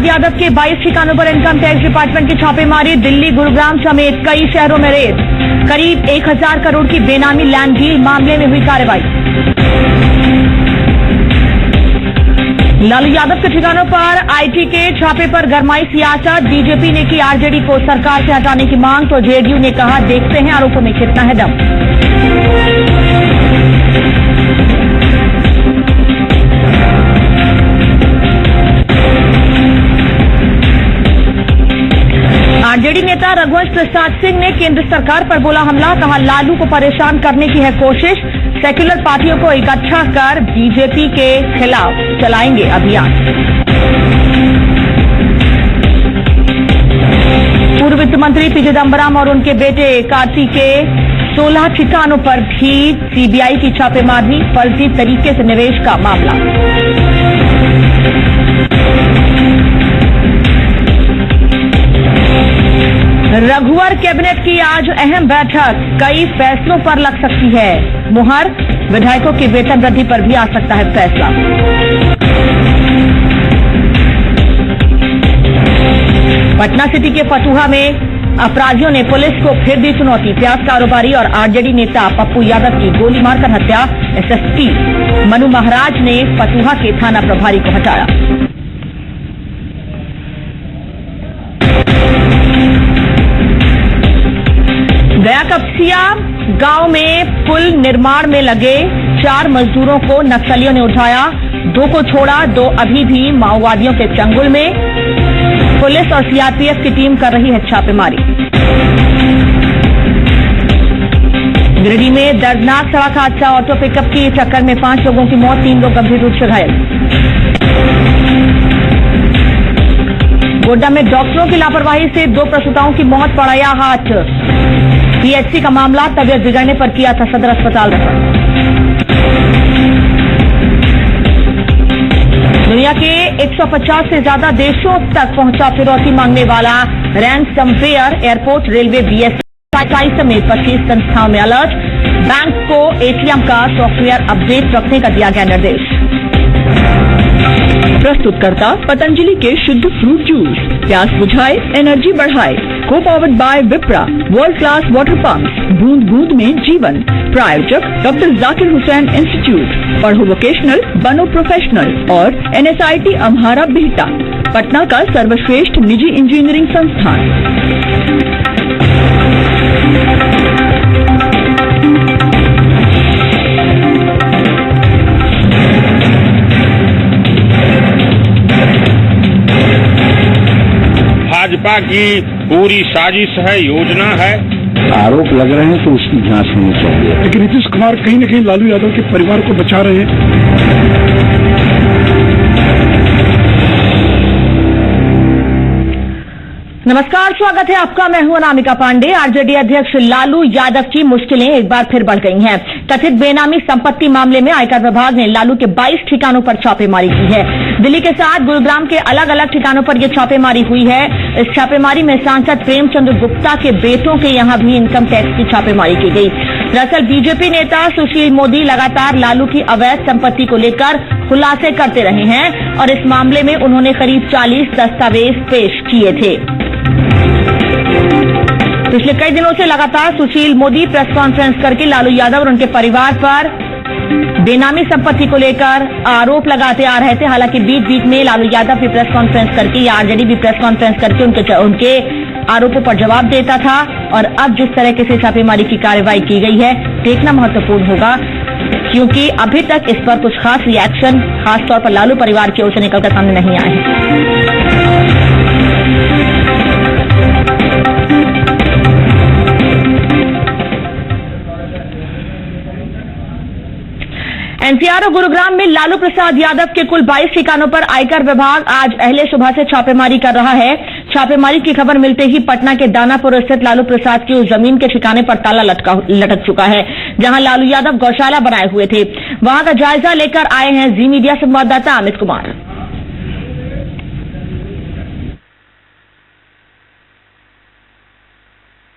प्रसाद यादव के 22 ठिकानों पर इनकम टैक्स डिपार्टमेंट की छापेमारी। दिल्ली, गुरुग्राम समेत कई शहरों में रेड। करीब 1000 करोड़ की बेनामी लैंड डील मामले में हुई कार्रवाई। लालू यादव के ठिकानों पर आईटी के छापे पर गरमाई सियासत। बीजेपी ने की आरजेडी को सरकार से हटाने की मांग तो जेडीयू ने कहा देखते हैं आरोपों में कितना है दम। आरजेडी नेता रघुवंश प्रसाद सिंह ने केंद्र सरकार पर बोला हमला। कहा लालू को परेशान करने की है कोशिश। सेक्युलर पार्टियों को इकट्ठा कर बीजेपी के खिलाफ चलाएंगे अभियान। पूर्व वित्त मंत्री पी चिदंबरम और उनके बेटे कार्ति के 16 ठिकानों पर भी सीबीआई की छापेमारी। फर्जी तरीके से निवेश का मामला। रघुवर कैबिनेट की आज अहम बैठक। कई फैसलों पर लग सकती है मुहर। विधायकों की वेतन वृद्धि पर भी आ सकता है फैसला। पटना सिटी के फतुहा में अपराधियों ने पुलिस को फिर दी चुनौती। प्याज कारोबारी और आरजेडी नेता पप्पू यादव की गोली मारकर हत्या। एसएसपी मनु महाराज ने फतुहा के थाना प्रभारी को हटाया। गया कपसिया गांव में पुल निर्माण में लगे 4 मजदूरों को नक्सलियों ने उठाया। 2 को छोड़ा, 2 अभी भी माओवादियों के चंगुल में। पुलिस और सीआरपीएफ की टीम कर रही है छापेमारी। गिरिडीह में दर्दनाक सड़क हादसा। ऑटो पिकअप की टक्कर में 5 लोगों की मौत, 3 लोग गंभीर रूप से घायल। गोड्डा में डॉक्टरों की लापरवाही से 2 प्रसूताओं की मौत, पड़ाया हाथ। पीएचसी का मामला, तबियत बिगड़ने पर किया था सदर अस्पताल रेफर। दुनिया के 150 से ज्यादा देशों तक पहुंचा फिरौती मांगने वाला रैंसमवेयर। एयरपोर्ट, रेलवे, बीएसई समेत 25 संस्थाओं में अलर्ट। बैंक को एटीएम का सॉफ्टवेयर अपडेट रखने का दिया गया निर्देश। प्रस्तुतकर्ता पतंजलि के शुद्ध फ्रूट जूस। प्यास बुझाए, एनर्जी बढ़ाए। को powered by Vipra, world class water pump. बूंद बूंद में जीवन। प्रायोजक डॉक्टर जाकिर हुसैन इंस्टीट्यूट। पढ़ो वोकेशनल, बनो प्रोफेशनल। और एनएसआईटी अम्हारा बिहटा, पटना का सर्वश्रेष्ठ निजी इंजीनियरिंग संस्थान। भाजपा की पूरी साजिश है, योजना है। आरोप लग रहे हैं तो उसकी जांच होनी चाहिए। लेकिन नीतीश कुमार कहीं न कहीं लालू यादव के परिवार को बचा रहे हैं। नमस्कार, स्वागत है आपका। मैं हूं अनामिका पांडे। आरजेडी अध्यक्ष लालू यादव की मुश्किलें एक बार फिर बढ़ गई हैं। कथित बेनामी संपत्ति मामले में आयकर विभाग ने लालू के 22 ठिकानों पर छापेमारी की है। दिल्ली के साथ गुरुग्राम के अलग अलग ठिकानों पर यह छापेमारी हुई है। इस छापेमारी में सांसद प्रेमचंद्र गुप्ता के बेटों के यहां भी इनकम टैक्स की छापेमारी की गई। दरअसल बीजेपी नेता सुशील मोदी लगातार लालू की अवैध संपत्ति को लेकर खुलासे करते रहे हैं और इस मामले में उन्होंने करीब 40 दस्तावेज पेश किए थे। पिछले कई दिनों से लगातार सुशील मोदी प्रेस कॉन्फ्रेंस करके लालू यादव और उनके परिवार पर बेनामी संपत्ति को लेकर आरोप लगाते आ रहे थे। हालांकि बीच बीच में लालू यादव भी प्रेस कॉन्फ्रेंस करके या आरजेडी भी प्रेस कॉन्फ्रेंस करके उनके आरोपों पर जवाब देता था। और अब जिस तरह से छापेमारी की कार्रवाई की गई है, देखना महत्वपूर्ण होगा, क्योंकि अभी तक इस पर कुछ खास रिएक्शन खासतौर पर लालू परिवार की ओर से निकलकर सामने नहीं आए हैं। एनसीआर और गुरुग्राम में लालू प्रसाद यादव के कुल 22 ठिकानों पर आयकर विभाग आज अहले सुबह से छापेमारी कर रहा है। छापेमारी की खबर मिलते ही पटना के दानापुर स्थित लालू प्रसाद की उस जमीन के ठिकाने पर ताला लटक चुका है जहां लालू यादव गौशाला बनाए हुए थे। वहां का जायजा लेकर आए हैं जी मीडिया संवाददाता अमित कुमार।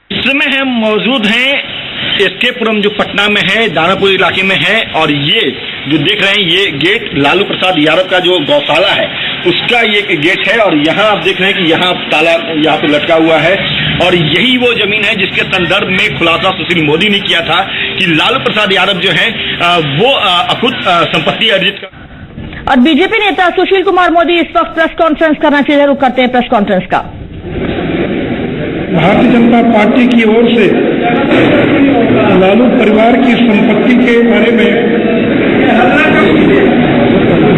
इस समय हम मौजूद हैं एसकेपुरम जो पटना में है, दानापुर इलाके में है, और ये जो देख रहे हैं ये गेट लालू प्रसाद यादव का जो गौशाला है उसका ये एक गेट है और यहाँ आप देख रहे हैं कि यहाँ ताला यहाँ पे लटका हुआ है और यही वो जमीन है जिसके संदर्भ में खुलासा सुशील मोदी ने किया था कि लालू प्रसाद यादव जो है वो अकुत संपत्ति अर्जित कर। और बीजेपी नेता सुशील कुमार मोदी इस वक्त प्रेस कॉन्फ्रेंस करना चाहिए, रुक करते हैं प्रेस कॉन्फ्रेंस का। भारतीय जनता पार्टी की ओर से लालू परिवार की संपत्ति के बारे में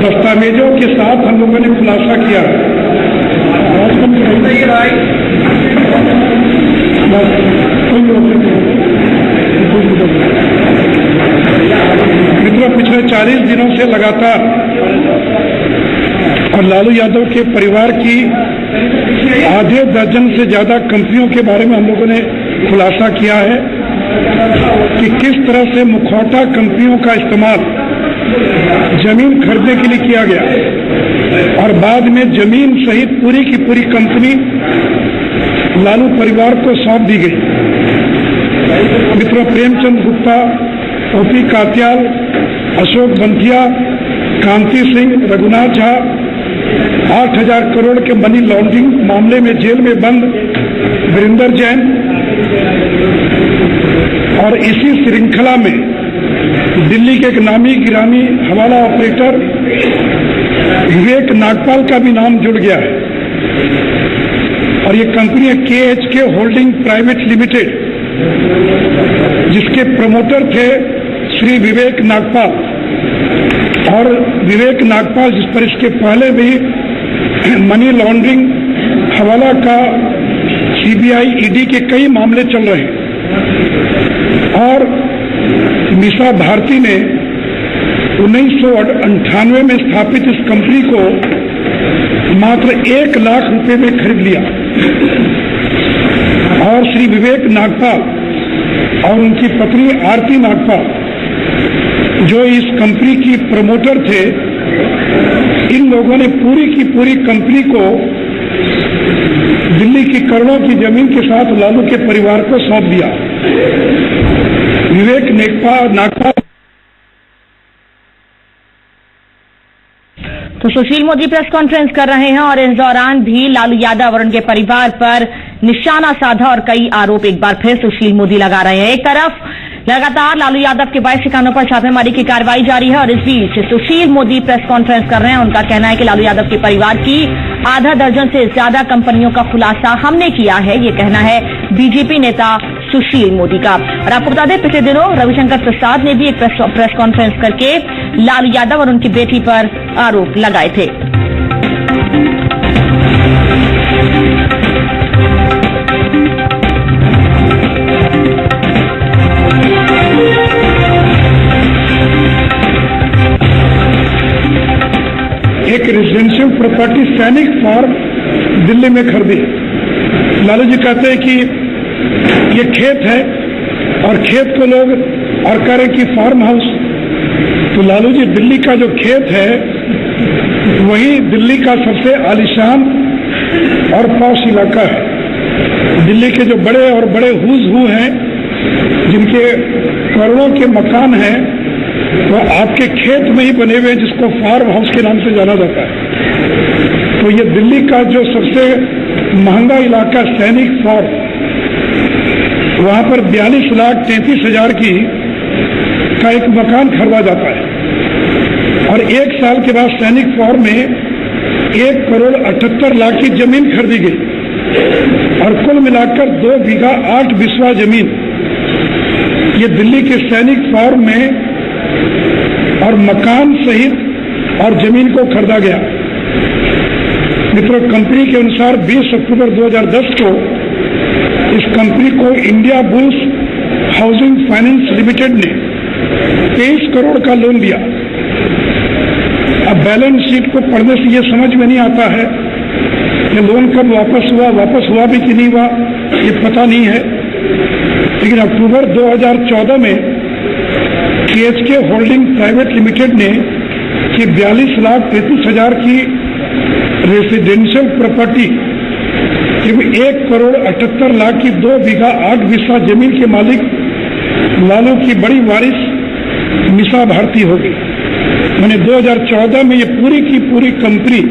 दस्तावेजों के साथ हम लोगों ने खुलासा किया। मित्रों, पिछले 40 दिनों से लगातार और लालू यादव के परिवार की आधे दर्जन से ज्यादा कंपनियों के बारे में हम लोगों ने खुलासा किया है कि किस तरह से मुखौटा कंपनियों का इस्तेमाल जमीन खरीदने के लिए किया गया और बाद में जमीन सहित पूरी की पूरी कंपनी लालू परिवार को सौंप दी गई। मित्रों, प्रेमचंद गुप्ता, ओपी कात्याल, अशोक बंथिया, कांति सिंह, रघुनाथ झा 8,000 करोड़ के मनी लॉन्ड्रिंग मामले में जेल में बंद वीरेंद्र जैन और इसी श्रृंखला में दिल्ली के एक नामी गिरामी हवाला ऑपरेटर विवेक नागपाल का भी नाम जुड़ गया है और ये कंपनी है KHK होल्डिंग प्राइवेट लिमिटेड, जिसके प्रमोटर थे श्री विवेक नागपाल। और विवेक नागपाल जिस पर इसके पहले भी मनी लॉन्ड्रिंग हवाला का CBI ED के कई मामले चल रहे हैं और मिसा भारती ने 1998 में स्थापित इस कंपनी को मात्र 1 लाख रुपए में खरीद लिया और श्री विवेक नागपाल और उनकी पत्नी आरती नागपाल जो इस कंपनी की प्रमोटर थे, इन लोगों ने पूरी की पूरी कंपनी को दिल्ली की करोड़ों की जमीन के साथ लालू के परिवार को सौंप दिया। विवेक नागपाल तो सुशील मोदी प्रेस कॉन्फ्रेंस कर रहे हैं और इस दौरान भी लालू यादव और उनके परिवार पर निशाना साधा और कई आरोप एक बार फिर सुशील मोदी लगा रहे हैं। एक तरफ लगातार लालू यादव के 22 ठिकानों पर छापेमारी की कार्रवाई जारी है और इस बीच सुशील मोदी प्रेस कॉन्फ्रेंस कर रहे हैं। उनका कहना है कि लालू यादव के परिवार की आधा दर्जन से ज्यादा कंपनियों का खुलासा हमने किया है। ये कहना है बीजेपी नेता सुशील मोदी का। और आपको बता दें, पिछले दिनों रविशंकर प्रसाद ने भी एक प्रेस कॉन्फ्रेंस करके लालू यादव और उनकी बेटी पर आरोप लगाए थे। एक रेजिडेंशियल प्रॉपर्टी सैनिक फार्म दिल्ली में खरीदी। लालू जी कहते हैं कि ये खेत है और खेत को लोग और कह रहे कि फार्म हाउस। तो लालू जी, दिल्ली का जो खेत है वही दिल्ली का सबसे आलीशान और पॉश इलाका है। दिल्ली के जो बड़े और बड़े हुज हू हैं, जिनके करोड़ों के मकान हैं, वो आपके खेत में ही बने हुए हैं, जिसको फार्म हाउस के नाम से जाना जाता है। तो ये दिल्ली का जो सबसे महंगा इलाका सैनिक फार्म, वहां पर 42,33,000 की का एक मकान खरीदा जाता है और 1 साल के बाद सैनिक फार्म में 1,78,00,000 की जमीन खरीदी गई और कुल मिलाकर 2 बीघा 8 बिस्वा जमीन ये दिल्ली के सैनिक फार्म में और मकान सहित और जमीन को खरीदा गया। मित्रों, कंपनी के अनुसार 20 अक्टूबर 2010 को इस कंपनी को India bulls housing finance limited ने 23 करोड़ का लोन दिया। अब बैलेंस शीट को पढ़ने से ये समझ में नहीं आता है कि लोन कब वापस हुआ भी कि नहीं हुआ, ये पता नहीं है। लेकिन अक्टूबर 2014 में KHK होल्डिंग प्राइवेट लिमिटेड ने कि 42,33,000 की रेसिडेंशियल प्रॉपर्टी 1,78,00,000 की 2 बीघा 8 बिस्वा जमीन के मालिक लालू की बड़ी वारिस मिसा भारती होगी। मैंने 2014 में ये पूरी की पूरी कंपनी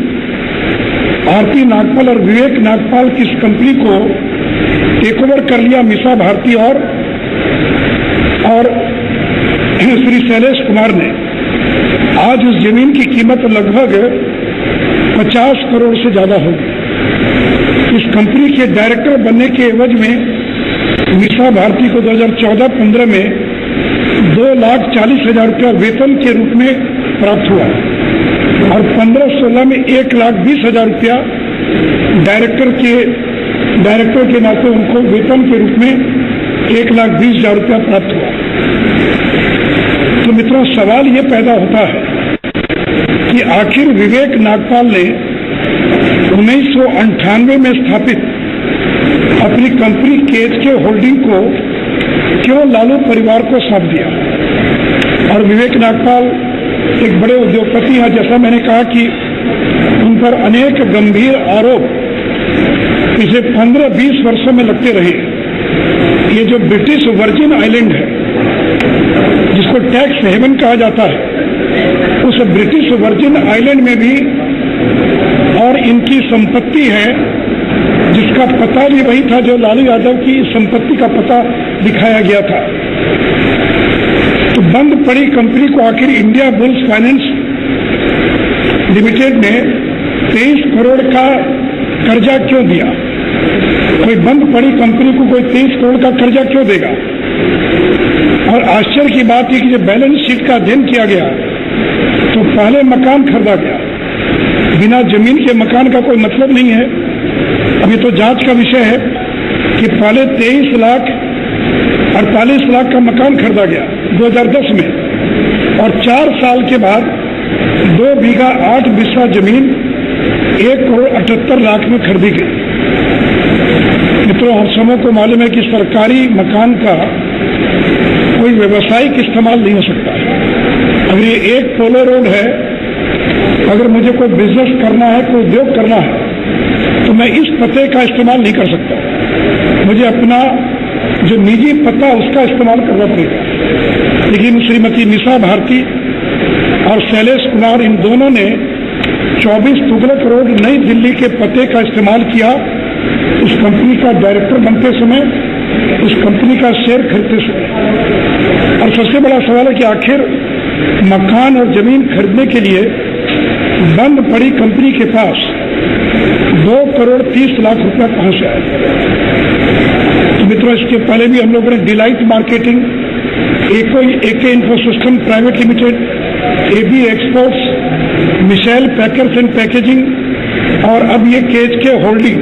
आरती नागपाल और विवेक नागपाल की इस कंपनी को टेक ओवर कर लिया मीसा भारती और श्री शैलेश कुमार ने। आज उस जमीन की कीमत लगभग 50 करोड़ से ज्यादा होगी। इस कंपनी के डायरेक्टर बनने के एवज में मीसा भारती को 2014-15 में 2,40,000 रुपया वेतन के रूप में प्राप्त हुआ और 15-16 में 1,20,000 रुपया डायरेक्टर के नाते उनको वेतन के रूप में 1,20,000 रुपया प्राप्त हुआ। तो मित्रों, सवाल ये पैदा होता है कि आखिर विवेक नागपाल ने 1998 में स्थापित अपनी कंपनी केएचके होल्डिंग को क्यों लालू परिवार को सौंप दिया। और विवेक नागपाल एक बड़े उद्योगपति हैं, जैसा मैंने कहा कि उन पर अनेक गंभीर आरोप पिछले 15-20 वर्षों में लगते रहे। ये जो ब्रिटिश वर्जिन आइलैंड है, जिसको टैक्स हेवन कहा जाता है, उस ब्रिटिश वर्जिन आइलैंड में भी और इनकी संपत्ति है जिसका पता भी वही था जो लालू यादव की संपत्ति का पता दिखाया गया था। तो बंद पड़ी कंपनी को आखिर इंडिया बुल्स फाइनेंस लिमिटेड ने 23 करोड़ का कर्जा क्यों दिया। कोई बंद पड़ी कंपनी को कोई 23 करोड़ का कर्जा क्यों देगा। और आश्चर्य की बात है कि जब बैलेंस शीट का अध्ययन किया गया तो पहले मकान खरीदा गया। बिना जमीन के मकान का कोई मतलब नहीं है। अभी तो जांच का विषय है कि पहले 23,48 लाख का मकान खरीदा गया 2010 में और 4 साल के बाद 2 बीघा 8 बिस्सा जमीन 1 करोड़ 78 लाख में खरीदी गई। मित्रों, हम सबों को मालूम है कि सरकारी मकान का कोई व्यावसायिक इस्तेमाल नहीं हो सकता। अगर ये एक पोलो रोड है, अगर मुझे कोई बिजनेस करना है, कोई उद्योग करना है, तो मैं इस पते का इस्तेमाल नहीं कर सकता। मुझे अपना जो निजी पता उसका इस्तेमाल करना पड़ेगा। लेकिन श्रीमती मीसा भारती और शैलेश कुमार, इन दोनों ने 24 तुगलक रोड नई दिल्ली के पते का इस्तेमाल किया उस कंपनी का डायरेक्टर बनते समय, उस कंपनी का शेयर खरीदते समय। और सबसे बड़ा सवाल है कि आखिर मकान और जमीन खरीदने के लिए बंद पड़ी कंपनी के पास 2 करोड़ 30 लाख रुपया कहां से आया। तो मित्रों, इसके पहले भी हम लोगों ने delight marketing, AK infosystem private limited, AB exports, Michelle packers and packaging और अब ये केएचके होल्डिंग,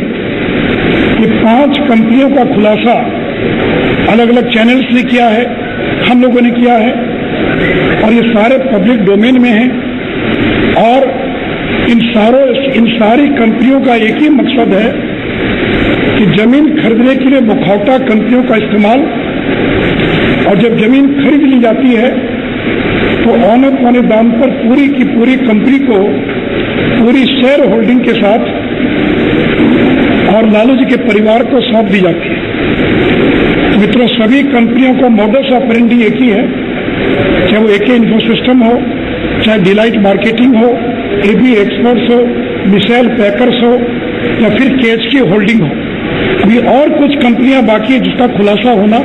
ये 5 कंपनियों का खुलासा अलग अलग चैनल्स ने किया है, हम लोगों ने किया है और ये सारे पब्लिक डोमेन में हैं। और इन सारी कंपनियों का एक ही मकसद है कि जमीन खरीदने के लिए मुखौटा कंपनियों का इस्तेमाल, और जब जमीन खरीद ली जाती है तो औने पौने दाम पर पूरी की पूरी कंपनी को पूरी शेयर होल्डिंग के साथ और लालू जी के परिवार को सौंप दी जाती है। मित्रों, सभी कंपनियों का मॉडस ऑपरेंडी एक ही है, चाहे वो एके इन्फोसिस्टम हो, चाहे डिलाइट मार्केटिंग हो, एबी एक्सपोर्ट्स हो, मिशेल पैकर्स हो या फिर केएचके होल्डिंग हो। अभी और कुछ कंपनियां बाकी है जिसका खुलासा होना,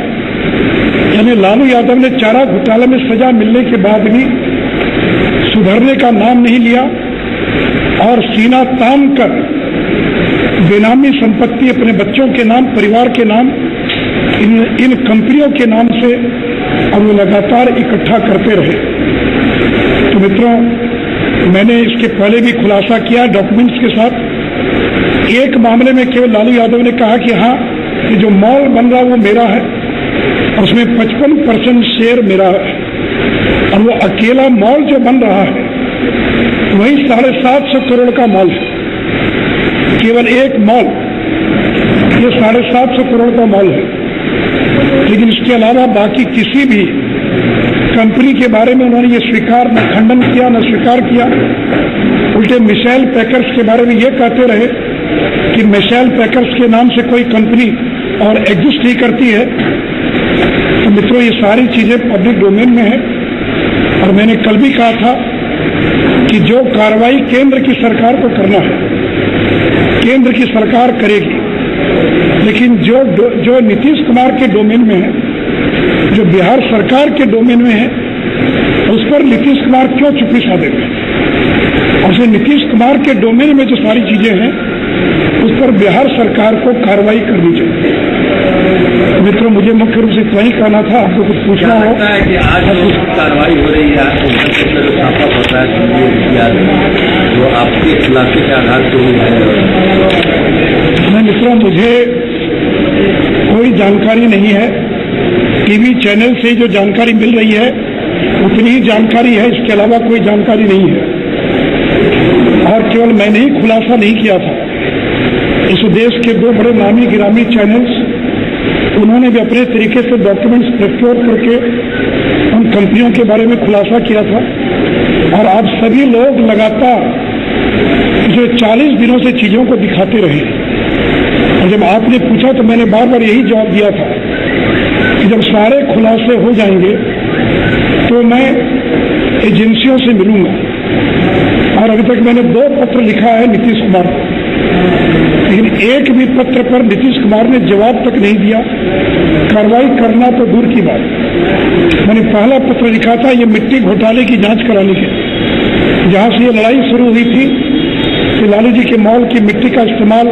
यानी लालू यादव ने चारा घोटाले में सजा मिलने के बाद भी सुधरने का नाम नहीं लिया और सीना तान कर बेनामी संपत्ति अपने बच्चों के नाम, परिवार के नाम, इन कंपनियों के नाम से अब वो लगातार इकट्ठा करते रहे। तो मित्रों, मैंने इसके पहले भी खुलासा किया डॉक्यूमेंट्स के साथ। एक मामले में केवल लालू यादव ने कहा कि हाँ, ये जो मॉल बन रहा वो मेरा है, उसमें 55% शेयर मेरा है और वो अकेला मॉल जो बन रहा है वही 750 करोड़ का मॉल है। केवल एक मॉल, ये 750 करोड़ का मॉल है। लेकिन इसके अलावा बाकी किसी भी कंपनी के बारे में उन्होंने ये स्वीकार न खंडन किया न स्वीकार किया। उल्टे मिशेल पैकर्स के बारे में ये कहते रहे कि मिशेल पैकर्स के नाम से कोई कंपनी और एग्जिस्ट नहीं करती है। तो मित्रों, ये सारी चीजें पब्लिक डोमेन में है और मैंने कल भी कहा था कि जो कार्रवाई केंद्र की सरकार को करना है केंद्र की सरकार करेगी, लेकिन जो नीतीश कुमार के डोमेन में है, जो बिहार सरकार के डोमेन में है, उस पर नीतीश कुमार क्यों चुप्पी साधेंगे? और से नीतीश कुमार के डोमेन में जो सारी चीजें हैं, उस पर बिहार सरकार को कार्रवाई करनी चाहिए। मित्रों, मुझे मुख्य रूप से इतना ही कहना था। आपको कुछ पूछना हो कि आज कुछ कार्रवाई हो रही है, छापा पड़ रहा है जो आपके खुलासे के आधार पर हुई है? मित्रों, मुझे कोई जानकारी नहीं है। टीवी चैनल से जो जानकारी मिल रही है उतनी ही जानकारी है, इसके अलावा कोई जानकारी नहीं है। और केवल मैंने ही खुलासा नहीं किया था, इस देश के दो बड़े नामी गिरामी चैनल्स, उन्होंने भी अपने तरीके से डॉक्यूमेंट्स प्रोक्योर करके उन कंपनियों के बारे में खुलासा किया था। और आप सभी लोग लगातार पिछले 40 दिनों से चीजों को दिखाते रहे। और जब आपने पूछा तो मैंने बार बार यही जवाब दिया था कि जब सारे खुलासे हो जाएंगे तो मैं एजेंसियों से मिलूंगा। और अभी तक मैंने 2 पत्र लिखा है नीतीश कुमार को, लेकिन एक भी पत्र पर नीतीश कुमार ने जवाब तक नहीं दिया। कार्रवाई करना तो दूर की बात। मैंने पहला पत्र लिखा था ये मिट्टी घोटाले की जांच कराने के, जहां से ये लड़ाई शुरू हुई थी कि लालू जी के मॉल की मिट्टी का इस्तेमाल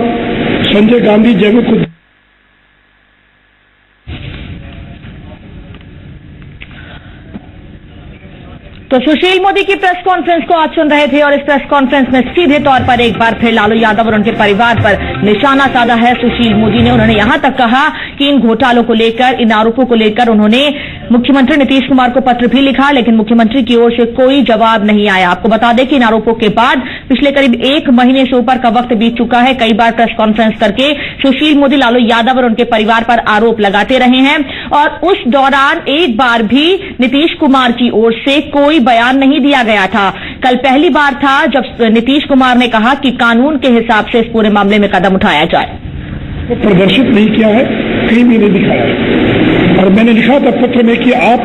संजय गांधी जैविक उद्योग। तो सुशील मोदी की प्रेस कॉन्फ्रेंस को आज सुन रहे थे और इस प्रेस कॉन्फ्रेंस में सीधे तौर पर एक बार फिर लालू यादव और उनके परिवार पर निशाना साधा है सुशील मोदी ने। उन्होंने यहां तक कहा कि इन घोटालों को लेकर, इन आरोपों को लेकर उन्होंने मुख्यमंत्री नीतीश कुमार को पत्र भी लिखा, लेकिन मुख्यमंत्री की ओर से कोई जवाब नहीं आया। आपको बता दें कि इन आरोपों के बाद पिछले करीब 1 महीने से ऊपर का वक्त बीत चुका है। कई बार प्रेस कॉन्फ्रेंस करके सुशील मोदी लालू यादव और उनके परिवार पर आरोप लगाते रहे हैं और उस दौरान एक बार भी नीतीश कुमार की ओर से कोई बयान नहीं दिया गया था। कल पहली बार था जब नीतीश कुमार ने कहा कि कानून के हिसाब से इस पूरे मामले में कदम उठाया जाए। वो प्रदर्शित नहीं किया है, कहीं भी नहीं दिखाया है। और मैंने लिखा था पत्र में कि आप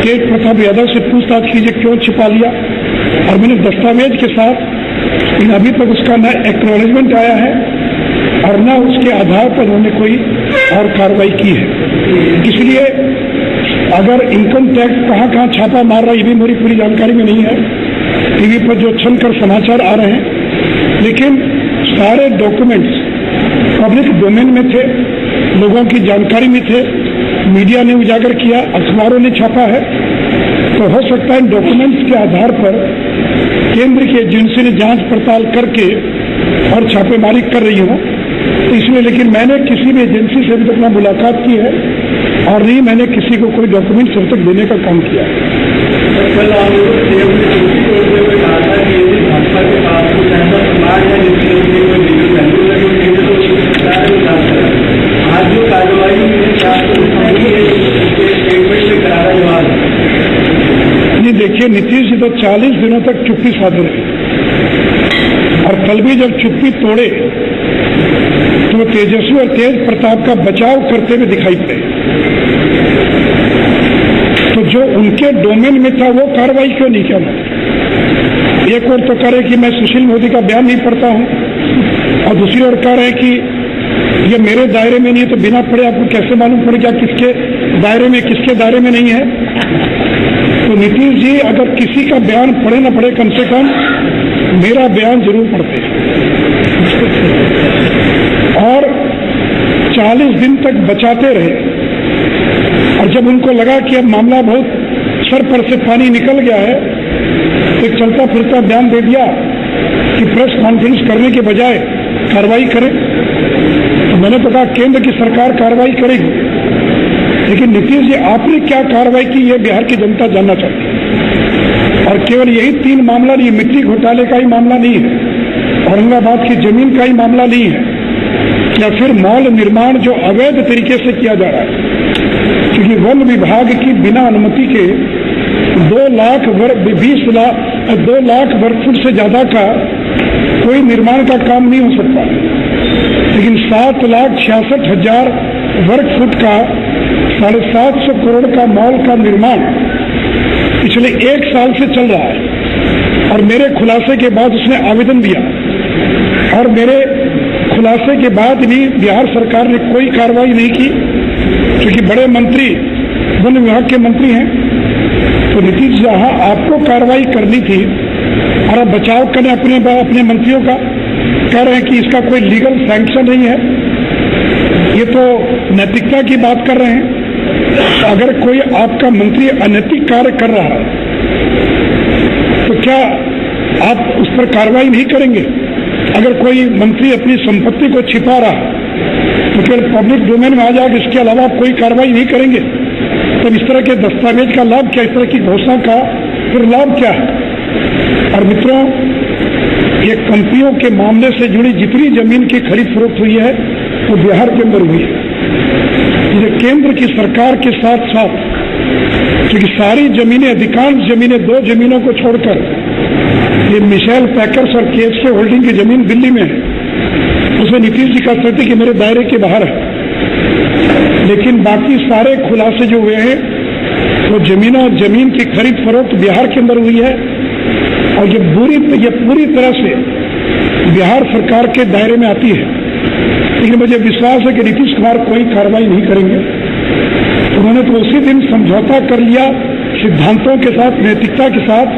तेज प्रताप यादव से पूछताछ कीजिए क्यों छिपा लिया, और मैंने दस्तावेज के साथ, लेकिन अभी तक उसका न एक्नॉलेजमेंट आया है और न उसके आधार पर उन्होंने कोई और कार्रवाई की है। इसलिए अगर इनकम टैक्स कहाँ छापा मार रहा है ये भी मेरी पूरी जानकारी में नहीं है। टीवी पर जो छन कर समाचार आ रहे हैं, लेकिन सारे डॉक्यूमेंट्स पब्लिक डोमेन में थे, लोगों की जानकारी में थे, मीडिया ने उजागर किया, अखबारों ने छापा है। तो हो सकता है इन डॉक्यूमेंट्स के आधार पर केंद्र की एजेंसी ने जांच पड़ताल करके और छापेमारी कर रही हो। तो इसमें लेकिन मैंने किसी भी एजेंसी से अभी तक न मुलाकात की है और नहीं मैंने किसी को कोई डॉक्यूमेंट अब तक देने का काम किया। नहीं, देखिए नीतीश जी तो 40 दिनों तक चुप्पी साधे रहे और कल भी जब चुप्पी तोड़े तो तेजस्वी और तेज प्रताप का बचाव करते हुए दिखाई पड़े। तो जो उनके डोमेन में था वो कार्रवाई क्यों नहीं किया? एक और तो कह रहे कि मैं सुशील मोदी का बयान नहीं पढ़ता हूं और दूसरी ओर कह रहे कि ये मेरे दायरे में नहीं है, तो बिना पढ़े आपको कैसे मालूम पड़ेगा किसके दायरे में किसके दायरे में नहीं है? तो नीतीश जी अगर किसी का बयान पढ़े ना पढ़े, कम से कम मेरा बयान जरूर पढ़ते और 40 दिन तक बचाते रहे। और जब उनको लगा कि अब मामला बहुत सर पर से पानी निकल गया है, तो एक चलता फिरता बयान दे दिया कि प्रेस कॉन्फ्रेंस करने के बजाय कार्रवाई करें। तो मैंने तो कहा केंद्र की सरकार कार्रवाई करेगी, लेकिन नीतीश जी आपने क्या कार्रवाई की ये बिहार की जनता जानना चाहती है। और केवल यही 3 मामला नहीं, मिट्टी घोटाले का ही मामला नहीं है, औरंगाबाद की जमीन का ही मामला नहीं है, या फिर मॉल निर्माण जो अवैध तरीके से किया जा रहा है, क्योंकि वन विभाग की बिना अनुमति के 2 लाख वर्ग फुट से ज्यादा का कोई निर्माण का काम नहीं हो सकता, लेकिन 7,66,000 वर्ग फुट का 750 करोड़ का मॉल का निर्माण पिछले 1 साल से चल रहा है। और मेरे खुलासे के बाद उसने आवेदन दिया और मेरे खुलासे के बाद भी बिहार सरकार ने कोई कार्रवाई नहीं की, क्योंकि बड़े मंत्री वन विभाग के मंत्री हैं। तो नीतीश जहां आपको कार्रवाई करनी थी और आप बचाव करें अपने मंत्रियों का, कह रहे हैं कि इसका कोई लीगल सैंक्शन नहीं है, ये तो नैतिकता की बात कर रहे हैं। तो अगर कोई आपका मंत्री अनैतिक कार्य कर रहा है तो क्या आप उस पर कार्रवाई नहीं करेंगे? अगर कोई मंत्री अपनी संपत्ति को छिपा रहा तो फिर पब्लिक डोमेन में आ जाएगा, इसके अलावा आप कोई कार्रवाई नहीं करेंगे। तब इस तरह के दस्तावेज का लाभ क्या, इस तरह की घोषणा का फिर लाभ क्या है? और मित्रों, ये कंपनियों के मामले से जुड़ी जितनी जमीन की खरीद फरोख्त हुई है वो बिहार के अंदर हुई है। ये केंद्र की सरकार के साथ साथ, क्योंकि सारी जमीनें, अधिकांश जमीनें, 2 जमीनों को छोड़कर, ये मिशेल पैकर्स और केएफसी होल्डिंग की जमीन दिल्ली में है, उसमें नीतीश जी कह सकते कि मेरे दायरे के बाहर है। लेकिन बाकी सारे खुलासे जो हुए हैं वो जमीन की खरीद फरोख्त बिहार के अंदर हुई है, और ये पूरी तरह से बिहार सरकार के दायरे में आती है। लेकिन मुझे विश्वास है कि नीतीश कुमार कोई कार्रवाई नहीं करेंगे। उन्होंने तो उसी दिन समझौता कर लिया सिद्धांतों के साथ, नैतिकता के साथ,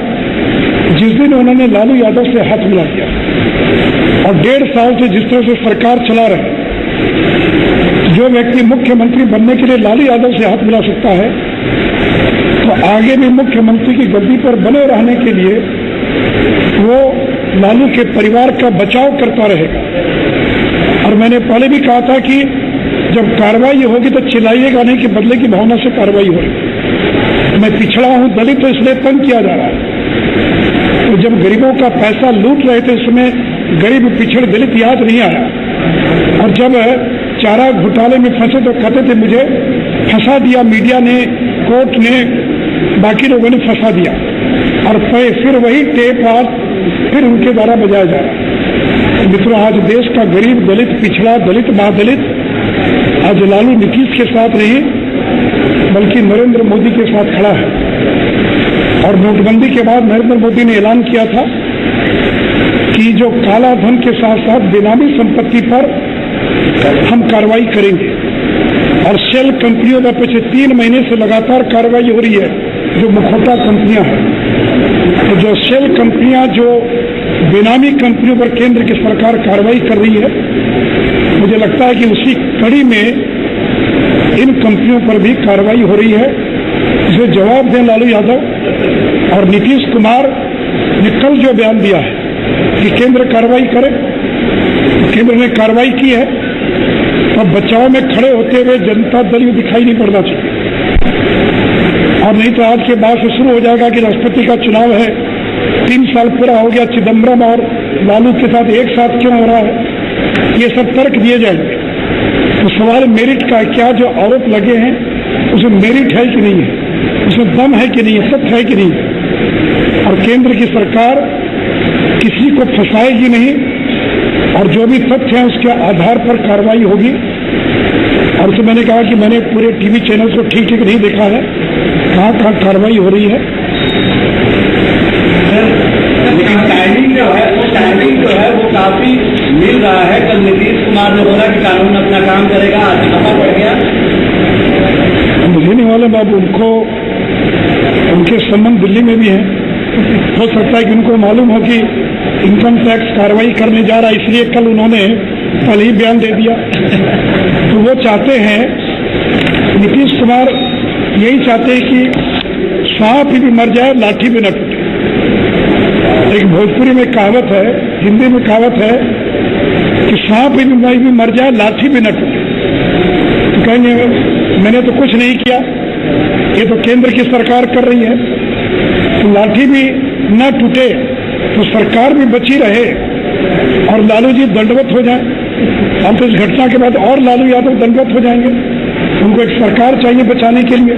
जिस दिन उन्होंने लालू यादव से हाथ मिला दिया। और 1.5 साल से जिस तरह से सरकार चला रहे, जो व्यक्ति मुख्यमंत्री बनने के लिए लालू यादव से हाथ मिला सकता है, तो आगे भी मुख्यमंत्री की गद्दी पर बने रहने के लिए वो लालू के परिवार का बचाव करता रहेगा। और मैंने पहले भी कहा था कि जब कार्रवाई होगी तो चिल्लाइएगा नहीं कि बदले की भावना से कार्रवाई होगी। मैं पिछड़ा हूं, दलित, तो इसलिए तंग किया जा रहा है। तो जब गरीबों का पैसा लूट रहे थे, उसमें गरीब पिछड़े दलित याद नहीं आया। और जब चारा घोटाले में फंसे तो कहते थे मुझे फंसा दिया मीडिया ने, कोर्ट ने, बाकी लोगों ने फंसा दिया। और फिर वही टेप आज फिर उनके द्वारा बजाया जा रहा है। मित्रों, आज देश का गरीब, दलित, पिछड़ा, दलित, महादलित आज लालू नीतीश के साथ नहीं बल्कि नरेंद्र मोदी के साथ खड़ा है। और नोटबंदी के बाद नरेंद्र मोदी ने ऐलान किया था कि जो काला धन के साथ साथ बेनामी संपत्ति पर हम कार्रवाई करेंगे। और शेल कंपनियों में पिछले 3 महीने से लगातार कार्रवाई हो रही है, जो मुखौटा कंपनियां हैं। तो जो शेल कंपनियां, जो बेनामी कंपनियों पर केंद्र की सरकार कार्रवाई कर रही है, मुझे लगता है कि उसी कड़ी में इन कंपनियों पर भी कार्रवाई हो रही है। इसे जवाब दें लालू यादव और नीतीश कुमार ने कल जो बयान दिया है कि केंद्र कार्रवाई करे, केंद्र ने कार्रवाई की है। अब बचाव में खड़े होते हुए जनता दल में दिखाई नहीं पड़ना चाहिए। और नहीं तो आज के बाद से शुरू हो जाएगा कि राष्ट्रपति का चुनाव है, 3 साल पूरा हो गया, चिदम्बरम और लालू के साथ एक साथ क्यों हो रहा है, ये सब तर्क दिए जाएंगे। तो सवाल मेरिट का, क्या जो आरोप लगे हैं उसमें मेरिट है कि नहीं है, उसमें दम है कि नहीं है, सत्य है कि नहीं है। और केंद्र की सरकार किसी को फंसाएगी नहीं, और जो भी तथ्य है उसके आधार पर कार्रवाई होगी। और उससे मैंने कहा कि मैंने पूरे टीवी चैनल को ठीक नहीं देखा है, कहाँ कहाँ कार्रवाई हो रही है। लेकिन टाइमिंग जो है वो काफी मिल रहा है। कल नीतीश कुमार ने बोला कि कानून अपना काम करेगा, आज दफा पड़ गया। मुझे नहीं मालूम, अब उनके संबंध दिल्ली में भी हैं। हो सकता है कि उनको मालूम हो कि इनकम टैक्स कार्रवाई करने जा रहा है, इसलिए कल उन्होंने कल ही बयान दे दिया। तो वो चाहते हैं, नीतीश कुमार यही चाहते हैं कि सांप भी मर जाए लाठी भी न टूटे। एक भोजपुरी में कहावत है, हिंदी में कहावत है कि सांप भी मर जाए लाठी भी न टूटे। तो कहेंगे मैंने तो कुछ नहीं किया, ये तो केंद्र की सरकार कर रही है। तो लाठी भी न टूटे तो सरकार भी बची रहे और लालू जी दंडवत हो जाए। हम तो इस घटना के बाद और लालू यादव दंडवत हो जाएंगे। उनको एक सरकार चाहिए बचाने के लिए।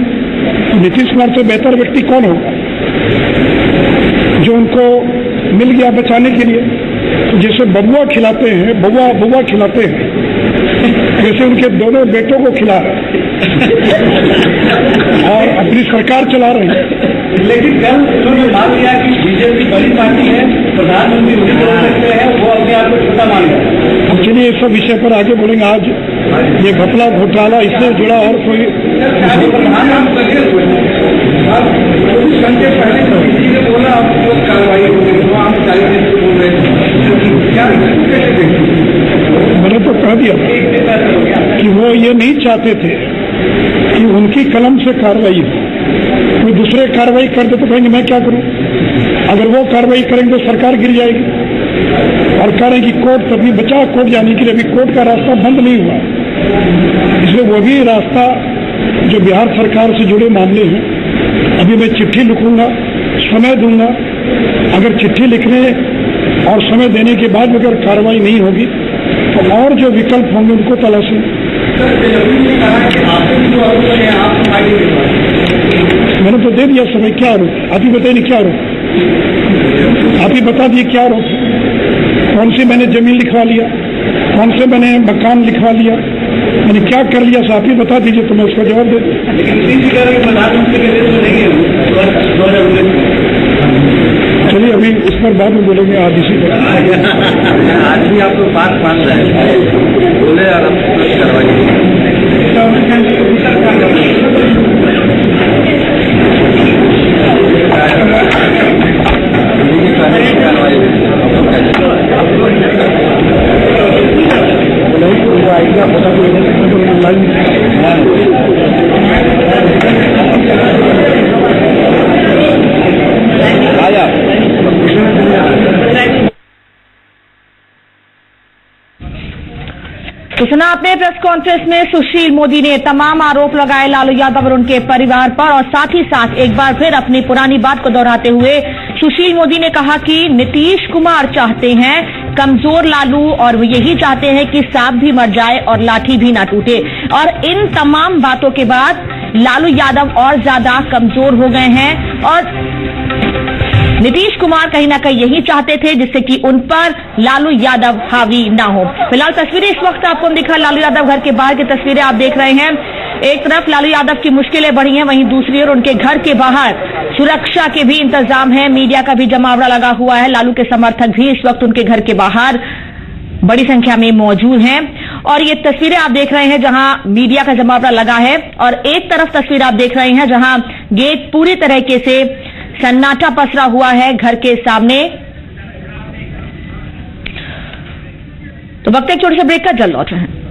तो नीतीश कुमार से बेहतर व्यक्ति कौन होगा जो उनको मिल गया बचाने के लिए। तो जैसे बबुआ खिलाते हैं, बबुआ खिलाते हैं, जैसे उनके दोनों बेटों को खिला रहे और अपनी सरकार चला रहे हैं। लेकिन कल उन्होंने मान लिया कि बीजेपी बड़ी पार्टी है, प्रधानमंत्री उन्हीं को सकते हैं, वो अपने आप को छोटा मान लिया। हम चलिए इस सब विषय पर आगे बोलेंगे। आज ये घपला घोटाला इससे जुड़ा और कोई घंटे पहले मोदी ने बोला कार्रवाई होगी, तो आप 40 दिन से बोल रहे हैं, क्या मैंने तो कह दिया कि वो ये नहीं चाहते थे कि उनकी कलम से कार्रवाई हो। कोई दूसरे कार्रवाई कर दे तो कहेंगे मैं क्या करूं। अगर वो कार्रवाई करेंगे तो सरकार गिर जाएगी। और कह रहे हैं कि कोर्ट तभी बचा, कोर्ट जाने के लिए अभी कोर्ट का रास्ता बंद नहीं हुआ, इसलिए वो भी रास्ता जो बिहार सरकार से जुड़े मामले हैं, अभी मैं चिट्ठी लिखूंगा, समय दूंगा। अगर चिट्ठी लिखने और समय देने के बाद अगर कार्रवाई नहीं होगी तो और जो विकल्प होंगे उनको तलाशें। मैंने तो दे दिया समय। क्या आरोप आप ही बताइए, क्या आरोप आप ही बता दिए क्या आरोप? कौन सी मैंने जमीन लिखवा लिया, कौन से मैंने मकान लिखवा लिया, मैंने क्या कर लिया, आप ही बता दीजिए तो मैं उसका जवाब दे दूं। चलिए अभी इस पर बाद में बोलेंगे। आज इसी पर आज भी आप लोग बात मान रहे हैं, बोले और हम तो सुना आपने प्रेस कॉन्फ्रेंस में सुशील मोदी ने तमाम आरोप लगाए लालू यादव और उनके परिवार पर, और साथ ही साथ एक बार फिर अपनी पुरानी बात को दोहराते हुए सुशील मोदी ने कहा कि नीतीश कुमार चाहते हैं कमजोर लालू, और वो यही चाहते हैं कि सांप भी मर जाए और लाठी भी ना टूटे। और इन तमाम बातों के बाद लालू यादव और ज्यादा कमजोर हो गए हैं और नीतीश कुमार कहीं ना कहीं यही चाहते थे जिससे कि उन पर लालू यादव हावी ना हो। फिलहाल तस्वीरें इस वक्त आपको दिख रहा है लालू यादव घर के बाहर की तस्वीरें आप देख रहे हैं। एक तरफ लालू यादव की मुश्किलें बढ़ी हैं, वहीं दूसरी ओर उनके घर के बाहर सुरक्षा के भी इंतजाम है, मीडिया का भी जमावड़ा लगा हुआ है। लालू के समर्थक भी इस वक्त उनके घर के बाहर बड़ी संख्या में मौजूद हैं और ये तस्वीरें आप देख रहे हैं जहां मीडिया का जमावड़ा लगा है, और एक तरफ तस्वीर आप देख रहे हैं जहां गेट पूरी तरीके से सन्नाटा पसरा हुआ है घर के सामने। तो वक्त एक छोटे से ब्रेक का, जल्द लौट रहे हैं।